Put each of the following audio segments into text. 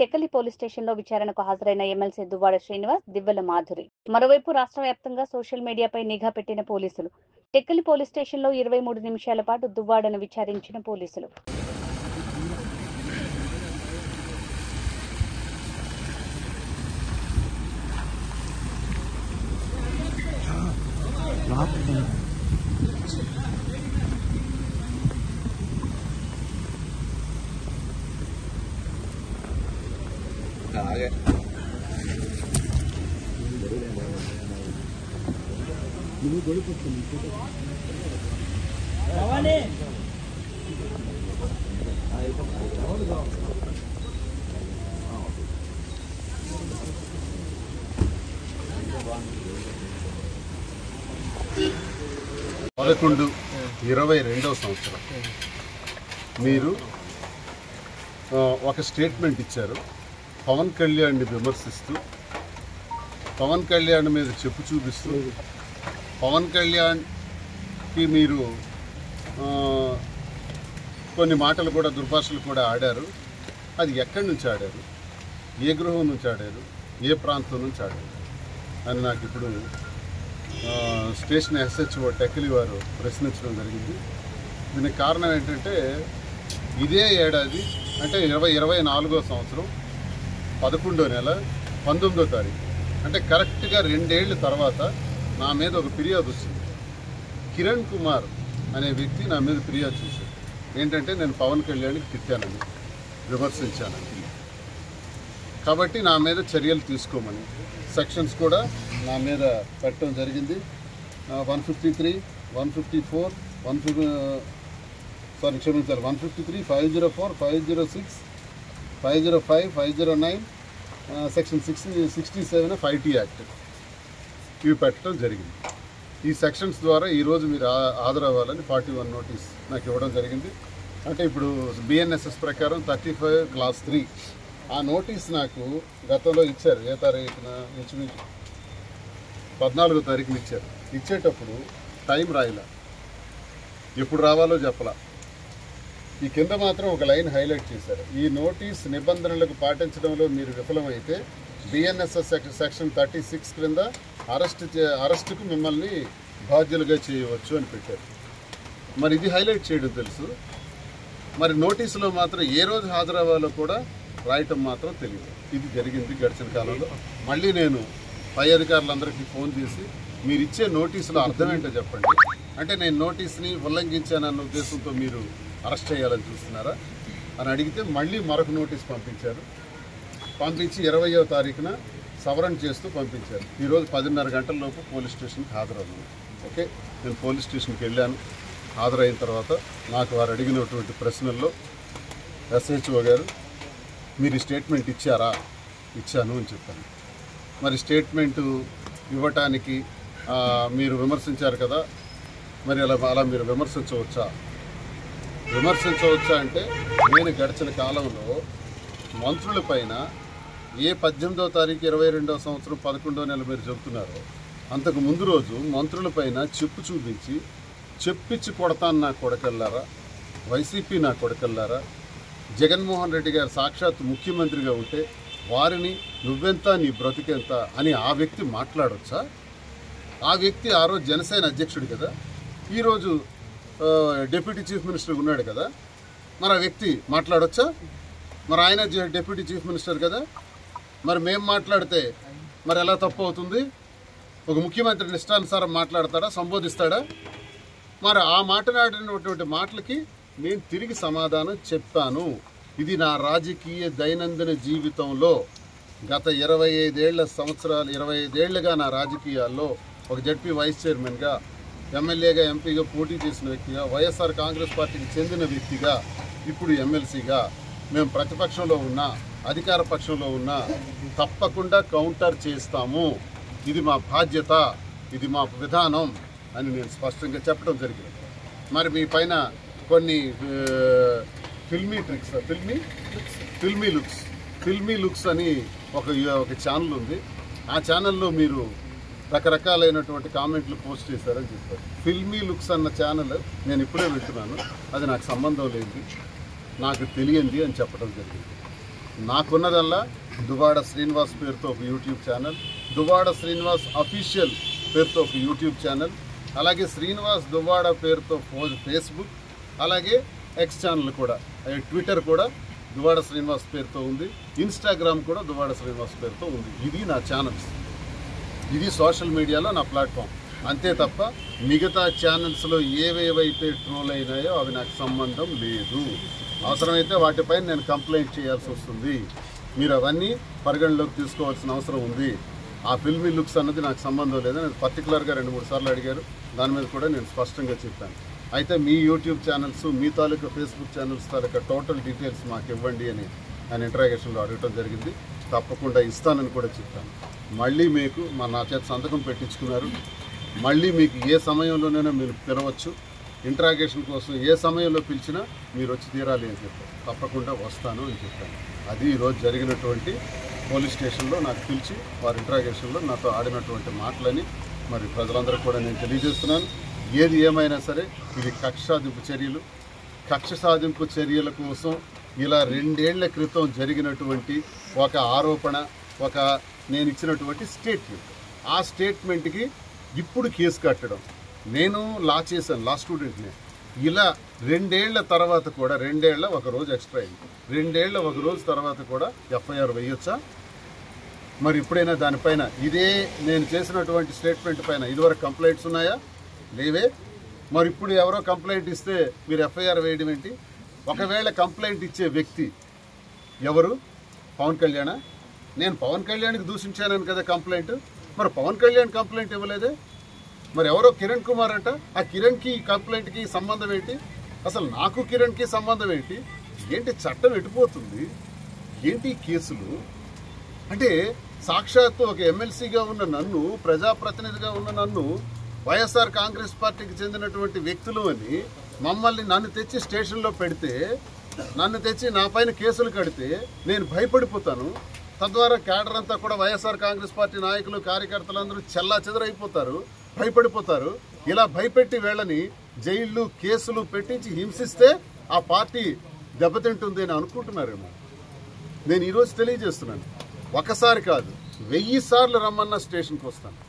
Tekkali police స్టేషన్లో విచారణకు హాజరైన ఎమ్మెల్సీ దువ్వాడ శ్రీనివాస్, దివ్వెల మాధురి. మరోవైపు రాష్ట్ర వ్యాప్తంగా సోషల్ మీడియాపై నిఘా పెట్టిన పోలీసులు. టెక్కలి పోలీస్ స్టేషన్లో 23 నిమిషాల పాటు దువ్వాడను విచారించిన పోలీసులు. आगे 11/22 సంవత్సరం మీరు ఒక స్టేట్మెంట్ ఇచ్చారు. పవన్ కళ్యాణ్ని విమర్శిస్తూ, పవన్ కళ్యాణ్ మీద చెప్పు చూపిస్తూ, పవన్ కళ్యాణ్కి మీరు కొన్ని మాటలు కూడా, దుర్భాషలు కూడా ఆడారు. అది ఎక్కడి నుంచి ఆడారు, ఏ గృహం నుంచి ఆడారు, ఏ ప్రాంతం నుంచి ఆడారు అని నాకు ఇప్పుడు స్టేషన్ SHO టెక్కలి వారు ప్రశ్నించడం జరిగింది. దీనికి కారణం ఏంటంటే, ఇదే ఏడాది అంటే 2024వ సంవత్సరం 11వ నెల 19వ తారీఖు అంటే కరెక్ట్గా 2 ఏళ్ళ తర్వాత నా మీద ఒక ఫిర్యాదు వచ్చింది. కిరణ్ కుమార్ అనే వ్యక్తి నా మీద ఫిర్యాదు చేశాడు. ఏంటంటే నేను పవన్ కళ్యాణ్కి తిట్టానని, విమర్శించానని. కాబట్టి నా మీద చర్యలు తీసుకోమని సెక్షన్స్ కూడా నా మీద పెట్టడం జరిగింది. 153, 154, 153, 504, 506, 505, 509, సెక్షన్ 67 5T యాక్ట్ ఇవి పెట్టడం జరిగింది. ఈ సెక్షన్స్ ద్వారా ఈరోజు మీరు హాజరవ్వాలని 41 నోటీస్ నాకు ఇవ్వడం జరిగింది. అంటే ఇప్పుడు BNSS ప్రకారం 35 క్లాస్ 3 ఆ నోటీస్ నాకు గతంలో ఇచ్చారు. ఏ తారీఖున? ఇంచుమించు 14వ తారీఖున ఇచ్చారు. ఇచ్చేటప్పుడు టైం రాయలా, ఎప్పుడు రావాలో చెప్పలా. ఈ కింద మాత్రం ఒక లైన్ హైలైట్ చేశారు. ఈ నోటీస్ నిబంధనలకు పాటించడంలో మీరు విఫలమైతే BNSS సెక్షన్ 36 క్రింద అరెస్టుకు మిమ్మల్ని బాధ్యులుగా చేయవచ్చు అని పెట్టారు. మరి ఇది హైలైట్ చేయడం తెలుసు, మరి నోటీసులో మాత్రం ఏ రోజు హాజరవ్వాలో కూడా రాయటం మాత్రం తెలియదు. ఇది జరిగింది గడిచిన కాలంలో. మళ్ళీ నేను పై అధికారులందరికీ ఫోన్ చేసి, మీరు ఇచ్చే నోటీసులో అర్థం ఏంటో చెప్పండి. అంటే నేను నోటీస్ని ఉల్లంఘించానన్న ఉద్దేశంతో మీరు అరెస్ట్ చేయాలని చూస్తున్నారా అని అడిగితే మళ్ళీ మరొక నోటీస్ పంపించారు. పంపించి 20వ తారీఖున సవరణ చేస్తూ పంపించారు. ఈరోజు 10:30 గంటల లోపు పోలీస్ స్టేషన్కి హాజరయ్యాను. ఓకే, నేను పోలీస్ స్టేషన్కి వెళ్ళాను. హాజరైన తర్వాత నాకు వారు అడిగినటువంటి ప్రశ్నల్లో SHO గారు, మీరు స్టేట్మెంట్ ఇచ్చారా? ఇచ్చాను అని చెప్పాను. మరి స్టేట్మెంటు ఇవ్వటానికి మీరు విమర్శించారు కదా, మరి అలా మీరు విమర్శించవచ్చా అంటే, నేను గడిచిన కాలంలో మంత్రుల పైన ఏ 18వ తారీఖు 22వ సంవత్సరం 11వ నెల మీరు చెబుతున్నారో, అంతకు ముందు రోజు మంత్రుల పైన చెప్పు చూపించి చెప్పించి కొడతాను నా కొడకల్లారా, వైసీపీ నా కొడకల్లారా, జగన్మోహన్ రెడ్డి గారు సాక్షాత్ ముఖ్యమంత్రిగా ఉంటే వారిని నువ్వెంత నీ బ్రతికెంత అని ఆ వ్యక్తి మాట్లాడొచ్చా? ఆ వ్యక్తి ఆ రోజు జనసేన అధ్యక్షుడు కదా, ఈరోజు డిప్యూటీ చీఫ్ మినిస్టర్ ఉన్నాడు కదా, మరి ఆ వ్యక్తి మాట్లాడొచ్చా? మరి ఆయన డిప్యూటీ చీఫ్ మినిస్టర్ కదా, మరి మేము మాట్లాడితే మరి ఎలా తప్పు అవుతుంది? ఒక ముఖ్యమంత్రి ఇష్టానుసారం మాట్లాడతాడా, సంబోధిస్తాడా? మరి ఆ మాట్లాడినటువంటి మాటలకి నేను తిరిగి సమాధానం చెప్పాను. ఇది నా రాజకీయ దైనందిన జీవితంలో గత 25 ఏళ్లుగా నా రాజకీయాల్లో ఒక జడ్పీ వైస్ చైర్మన్గా, ఎమ్మెల్యేగా, ఎంపీగా పోటీ చేసిన వ్యక్తిగా, వైఎస్ఆర్ కాంగ్రెస్ పార్టీకి చెందిన వ్యక్తిగా, ఇప్పుడు ఎమ్మెల్సీగా, మేము ప్రతిపక్షంలో ఉన్నా అధికార పక్షంలో ఉన్నా తప్పకుండా కౌంటర్ చేస్తాము. ఇది మా బాధ్యత, ఇది మా విధానం అని నేను స్పష్టంగా చెప్పడం జరిగింది. మరి మీ పైన కొన్ని ఫిల్మీ లుక్స్ అని ఒక ఛానల్ ఉంది. ఆ ఛానల్లో మీరు రకరకాలైనటువంటి కామెంట్లు పోస్ట్ చేశారని చెప్పారు. ఫిల్మీ లుక్స్ అన్న ఛానల్ నేను ఇప్పుడే వింటున్నాను, అది నాకు సంబంధం లేదు, నాకు తెలియంది అని చెప్పడం జరిగింది. నాకున్నదల్లా దువ్వాడ శ్రీనివాస్ పేరుతో ఒక YouTube channel, Duvvada Srinivas official పేరుతో ఒక యూట్యూబ్ ఛానల్, అలాగే శ్రీనివాస్ దువ్వాడ పేరుతో ఫేస్బుక్, అలాగే ఎక్స్ ఛానల్ కూడా, ట్విట్టర్ కూడా దువ్వాడ శ్రీనివాస్ పేరుతో ఉంది, ఇన్స్టాగ్రామ్ కూడా దువ్వాడ శ్రీనివాస్ పేరుతో ఉంది. ఇది నా ఛానల్స్, ఇది సోషల్ మీడియాలో నా ప్లాట్ఫామ్. అంతే తప్ప మిగతా ఛానల్స్లో ఏవేవైతే ట్రోల్ అయినాయో అవి నాకు సంబంధం లేదు. అవసరమైతే వాటిపైన నేను కంప్లైంట్ చేయాల్సి వస్తుంది. మీరు అవన్నీ పరిగణలోకి తీసుకోవాల్సిన అవసరం ఉంది. ఆ ఫిల్మీ లుక్స్ అన్నది నాకు సంబంధం లేదని పర్టికులర్గా 2-3 సార్లు అడిగారు. దాని మీద కూడా నేను స్పష్టంగా చెప్పాను. అయితే మీ యూట్యూబ్ ఛానల్స్, మీ తాలూకా ఫేస్బుక్ ఛానల్స్ తాలూకా టోటల్ డీటెయిల్స్ మాకు ఇవ్వండి అని ఆయన ఇంటరాగేషన్లో అడగటం జరిగింది. తప్పకుండా ఇస్తానని కూడా చెప్పాను. మళ్ళీ మీకు నా చేత సంతకం పెట్టించుకున్నారు. మళ్ళీ మీకు ఏ సమయంలోనైనా మీరు పిలవచ్చు. ఇంటరాగేషన్ కోసం ఏ సమయంలో పిలిచినా మీరు వచ్చి తీరాలి అని చెప్పారు. తప్పకుండా వస్తాను అని చెప్పాను. అది ఈరోజు జరిగినటువంటి పోలీస్ స్టేషన్లో నాకు పిలిచి వారి ఇంటరాగేషన్లో నాతో ఆడినటువంటి మాటలని మరి ప్రజలందరూ కూడా నేను తెలియజేస్తున్నాను. ఏది ఏమైనా సరే ఇది కక్ష సాధింపు చర్యల కోసం ఇలా 2 ఏళ్ల క్రితం జరిగినటువంటి ఒక ఆరోపణ, నేను ఇచ్చినటువంటి స్టేట్మెంట్, ఆ స్టేట్మెంట్కి ఇప్పుడు కేసు కట్టడం. నేను లా చేశాను, లా స్టూడెంట్ని. ఇలా 2 ఏళ్ల తర్వాత కూడా, 2 ఏళ్ల ఒక రోజు ఎక్స్ట్రా అయింది, 2 ఏళ్ల ఒక రోజు తర్వాత కూడా ఎఫ్ఐఆర్ వేయొచ్చా? మరి ఇప్పుడైనా దానిపైన ఇదే నేను చేసినటువంటి స్టేట్మెంట్ పైన ఇదివరకు కంప్లైంట్స్ ఉన్నాయా? లేవే. మరి ఇప్పుడు ఎవరో కంప్లైంట్ ఇస్తే మీరు ఎఫ్ఐఆర్ వేయడం ఏంటి? ఒకవేళ కంప్లైంట్ ఇచ్చే వ్యక్తి ఎవరు? పవన్ కళ్యాణా? నేను పవన్ కళ్యాణ్కి దూషించానని కదా కంప్లైంట్. మరి పవన్ కళ్యాణ్ కంప్లైంట్ ఇవ్వలేదే. మరి ఎవరో కిరణ్ కుమార్ అంట. ఆ కిరణ్కి కంప్లైంట్కి సంబంధం ఏంటి? అసలు నాకు కిరణ్కి సంబంధం ఏంటి? ఏంటి చట్టం ఎటుపోతుంది? ఏంటి కేసులు? అంటే సాక్షాత్తు ఒక ఎమ్మెల్సీగా ఉన్న నన్ను, ప్రజాప్రతినిధిగా ఉన్న నన్ను, వైఎస్ఆర్ కాంగ్రెస్ పార్టీకి చెందినటువంటి వ్యక్తులు అని నన్ను తెచ్చి స్టేషన్లో పెడితే, నన్ను తెచ్చి నా పైన కేసులు కడితే నేను భయపడిపోతాను. తద్వారా క్యాడర్ అంతా కూడా వైఎస్ఆర్ కాంగ్రెస్ పార్టీ నాయకులు, కార్యకర్తలందరూ చెల్లాచెదరైపోతారు, భయపడిపోతారు. ఇలా భయపెట్టి వీళ్ళని జైళ్ళు, కేసులు పెట్టించి హింసిస్తే ఆ పార్టీ దెబ్బతింటుంది అని అనుకుంటున్నారేమో. నేను ఈరోజు తెలియజేస్తున్నాను, ఒకసారి కాదు 1000 సార్లు రమ్మన్న స్టేషన్కి వస్తాను.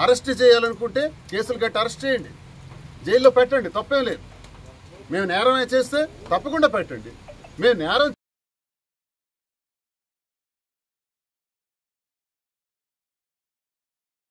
అరెస్ట్ చేయాలనుకుంటే కేసులు కట్టి అరెస్ట్ చేయండి, జైల్లో పెట్టండి, తప్పేం లేదు. మేము నేరమే చేస్తే తప్పకుండా పెట్టండి. మేము నేరం